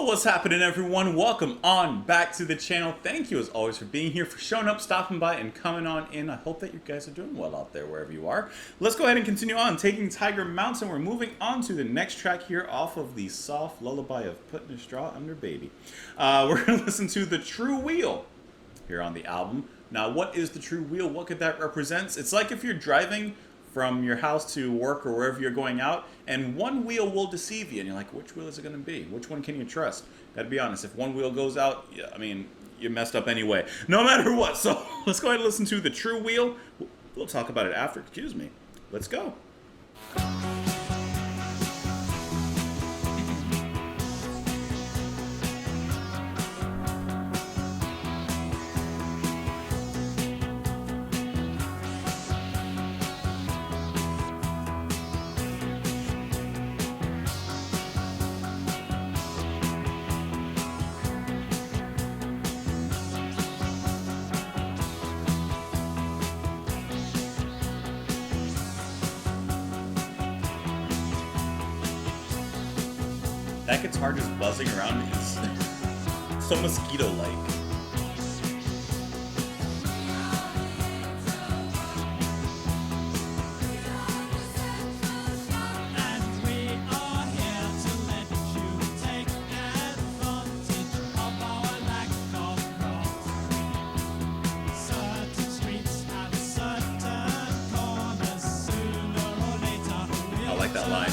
What's happening, everyone? Welcome on back to the channel. Thank you as always for being here, for showing up, stopping by, and coming on in. I hope that you guys are doing well out there wherever you are. Let's go ahead and continue on taking Tiger Mountain. We're moving on to the next track here off of the soft lullaby of Putting a Straw Under Baby. We're going to listen to The True Wheel here on the album. Now, what is the true wheel? What could that represent? It's like if you're driving from your house to work or wherever you're going out, and one wheel will deceive you, and you're like, which wheel is it going to be? Which one can you trust? Gotta be honest, if one wheel goes out, yeah, I mean, you messed up anyway, no matter what. So let's go ahead and listen to The True Wheel. We'll talk about it after, excuse me. Let's go. That guitar just buzzing around is so mosquito-like. I like that line.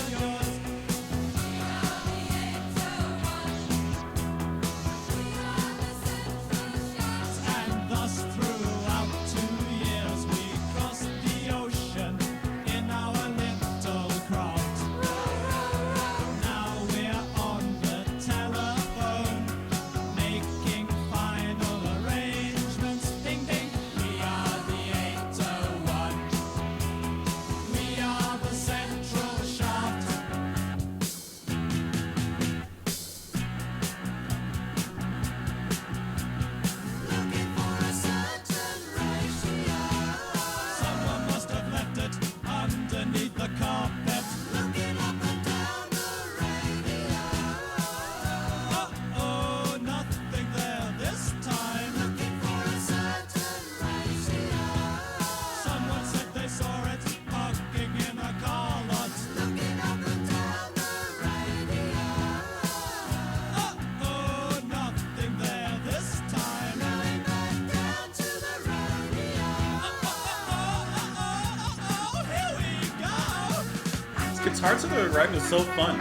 Guitar to the right is so fun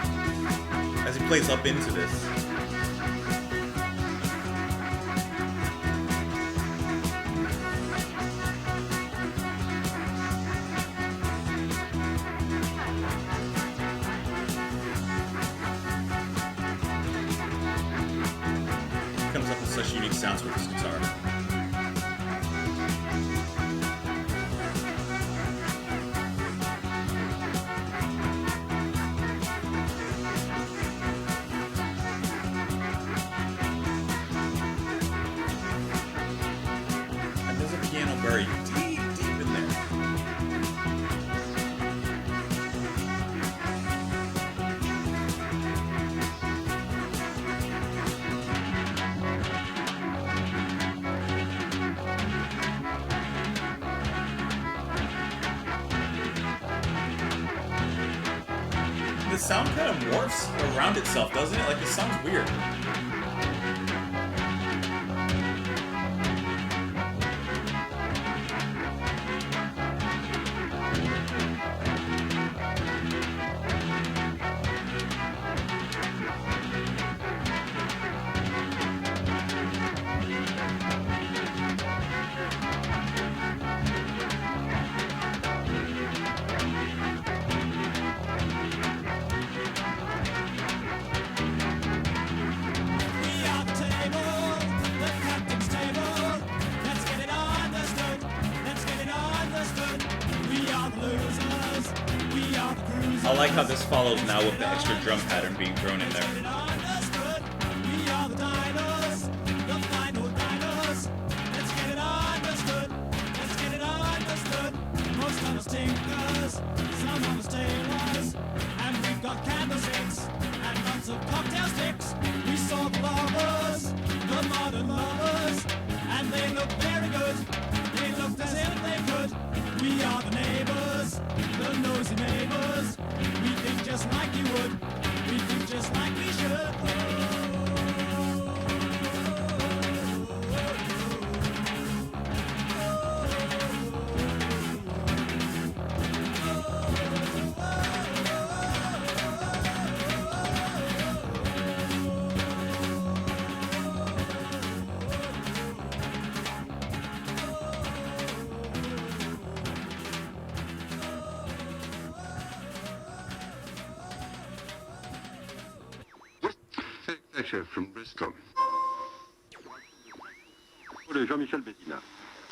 as he plays up into this. Comes up with such unique sounds with this guitar. Very deep in there. The sound kind of morphs around itself, doesn't it? Like, it sounds weird. I like how this follows now with the extra drum pattern being thrown in there. Most of us take got candlesticks and lots of cocktail sticks. We saw the lovers, the modern lovers, and they look very good. They looked as if they could. We are the neighbors, the nosy neighbors. We think just like you would. We think just like we should. From Bristol. Jean-Michel Bédina.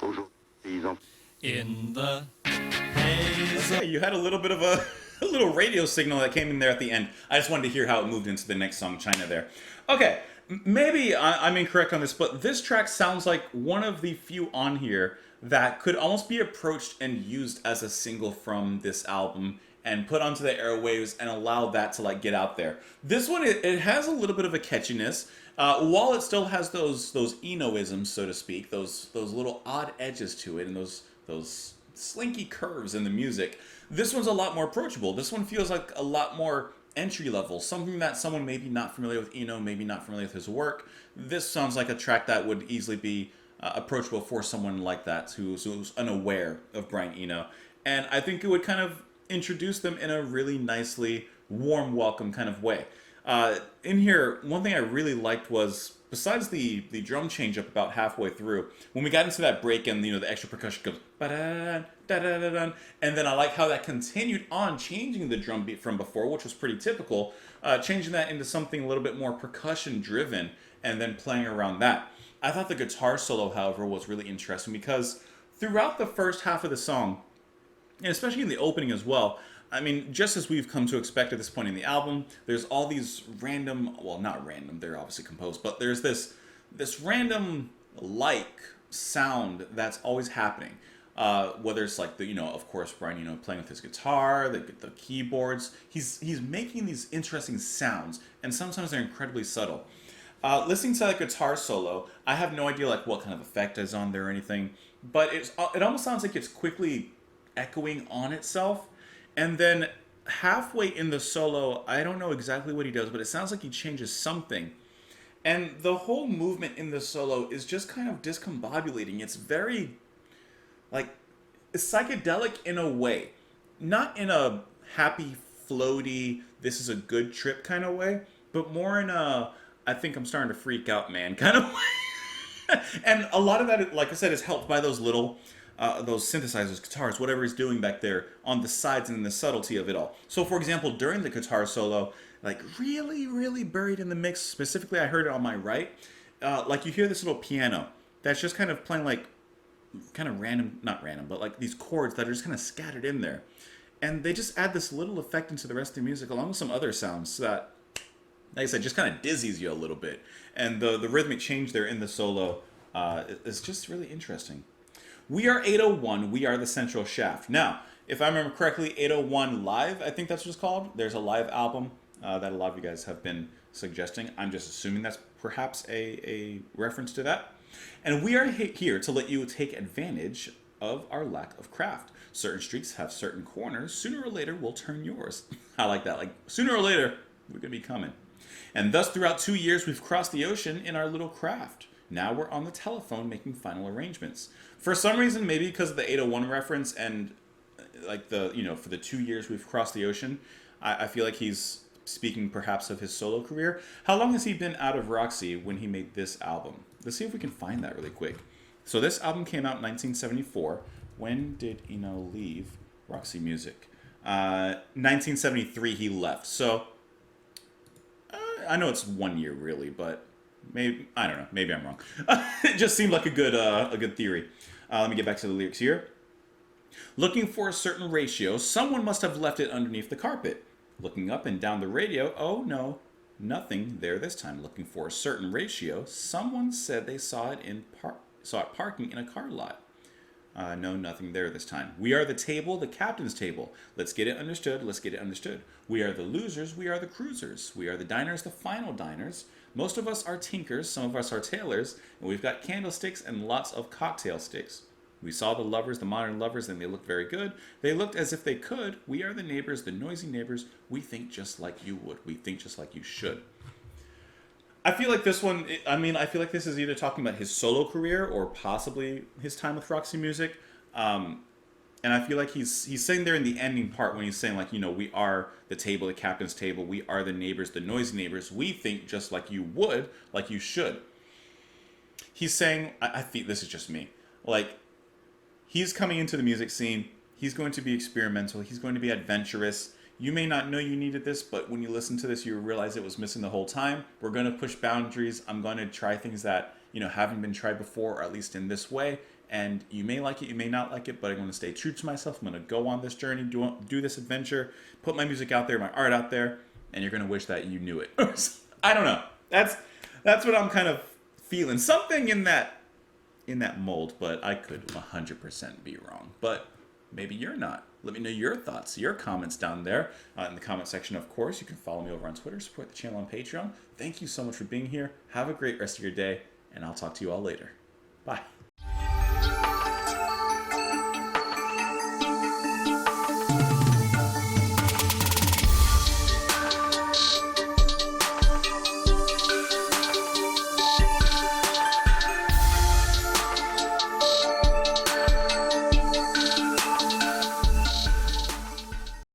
Aujourd'hui, paysan. In the haze. Okay, you had a little bit of a little radio signal that came in there at the end. I just wanted to hear how it moved into the next song, China there. Okay, maybe I'm incorrect on this, but this track sounds like one of the few on here that could almost be approached and used as a single from this album and put onto the airwaves and allow that to like get out there. This one, it has a little bit of a catchiness, while it still has those Eno-isms, so to speak, those little odd edges to it and those slinky curves in the music. This one's a lot more approachable. This one feels like a lot more entry level, something that someone maybe not familiar with Eno, maybe not familiar with his work. This sounds like a track that would easily be approachable for someone like that who's unaware of Brian Eno. And I think it would kind of introduce them in a really nicely warm welcome kind of way. In here, one thing I really liked was, besides the drum change up about halfway through, when we got into that break and the extra percussion goes ba-da, da-da-da-da, and then I like how that continued on, changing the drum beat from before, which was pretty typical, changing that into something a little bit more percussion driven, and then playing around that. I thought the guitar solo, however, was really interesting because throughout the first half of the song, and especially in the opening as well, I mean, just as we've come to expect at this point in the album, there's all these random, well, not random, they're obviously composed, but there's this random like sound that's always happening. Whether it's like of course, Brian, playing with his guitar, the keyboards, he's making these interesting sounds, and sometimes they're incredibly subtle. Listening to that guitar solo, I have no idea like what kind of effect is on there or anything, but it almost sounds like it's quickly echoing on itself. And then halfway in the solo, I don't know exactly what he does, but it sounds like he changes something. And the whole movement in the solo is just kind of discombobulating. It's very, like, it's psychedelic in a way. Not in a happy, floaty, this is a good trip kind of way, but more in a, I think I'm starting to freak out, man, kind of way. And a lot of that, like I said, is helped by those little those synthesizers, guitars, whatever he's doing back there on the sides and the subtlety of it all. So, for example, during the guitar solo, like really, really buried in the mix, specifically I heard it on my right, like you hear this little piano that's just kind of playing like kind of random, not random, but like these chords that are just kind of scattered in there. And they just add this little effect into the rest of the music along with some other sounds that, like I said, just kind of dizzies you a little bit. And the rhythmic change there in the solo is just really interesting. We are 801, we are the Central Shaft. Now, if I remember correctly, 801 Live, I think that's what it's called. There's a live album that a lot of you guys have been suggesting. I'm just assuming that's perhaps a reference to that. And we are here to let you take advantage of our lack of craft. Certain streets have certain corners. Sooner or later, we'll turn yours. I like that. Like, sooner or later, we're going to be coming. And thus, throughout 2 years, we've crossed the ocean in our little craft. Now we're on the telephone making final arrangements. For some reason, maybe because of the 801 reference and like for the 2 years we've crossed the ocean, I feel like he's speaking perhaps of his solo career. How long has he been out of Roxy when he made this album? Let's see if we can find that really quick. So this album came out in 1974. When did Eno leave Roxy Music? 1973 he left. So I know it's 1 year really, but maybe, I don't know. Maybe I'm wrong. It just seemed like a good theory. Let me get back to the lyrics here. Looking for a certain ratio, someone must have left it underneath the carpet. Looking up and down the radio, oh no, nothing there this time. Looking for a certain ratio, someone said they saw it parking in a car lot. No, nothing there this time. We are the table, the captain's table. Let's get it understood. Let's get it understood. We are the losers. We are the cruisers. We are the diners, the final diners. Most of us are tinkers. Some of us are tailors. And we've got candlesticks and lots of cocktail sticks. We saw the lovers, the modern lovers, and they looked very good. They looked as if they could. We are the neighbors, the noisy neighbors. We think just like you would. We think just like you should. I feel like this one, I feel like this is either talking about his solo career or possibly his time with Roxy Music. And I feel like he's saying there in the ending part when he's saying, like, you know, we are the table, the captain's table. We are the neighbors, the noisy neighbors. We think just like you would, like you should. He's saying, I think this is just me, like, he's coming into the music scene. He's going to be experimental. He's going to be adventurous. You may not know you needed this, but when you listen to this, you realize it was missing the whole time. We're going to push boundaries. I'm going to try things that, you know, haven't been tried before, or at least in this way. And you may like it, you may not like it, but I'm going to stay true to myself. I'm going to go on this journey, do this adventure, put my music out there, my art out there, and you're going to wish that you knew it. I don't know. That's what I'm kind of feeling. Something in that mold, but I could 100% be wrong. But maybe you're not. Let me know your thoughts, your comments down there in the comment section. Of course, you can follow me over on Twitter, support the channel on Patreon. Thank you so much for being here. Have a great rest of your day, and I'll talk to you all later. Bye.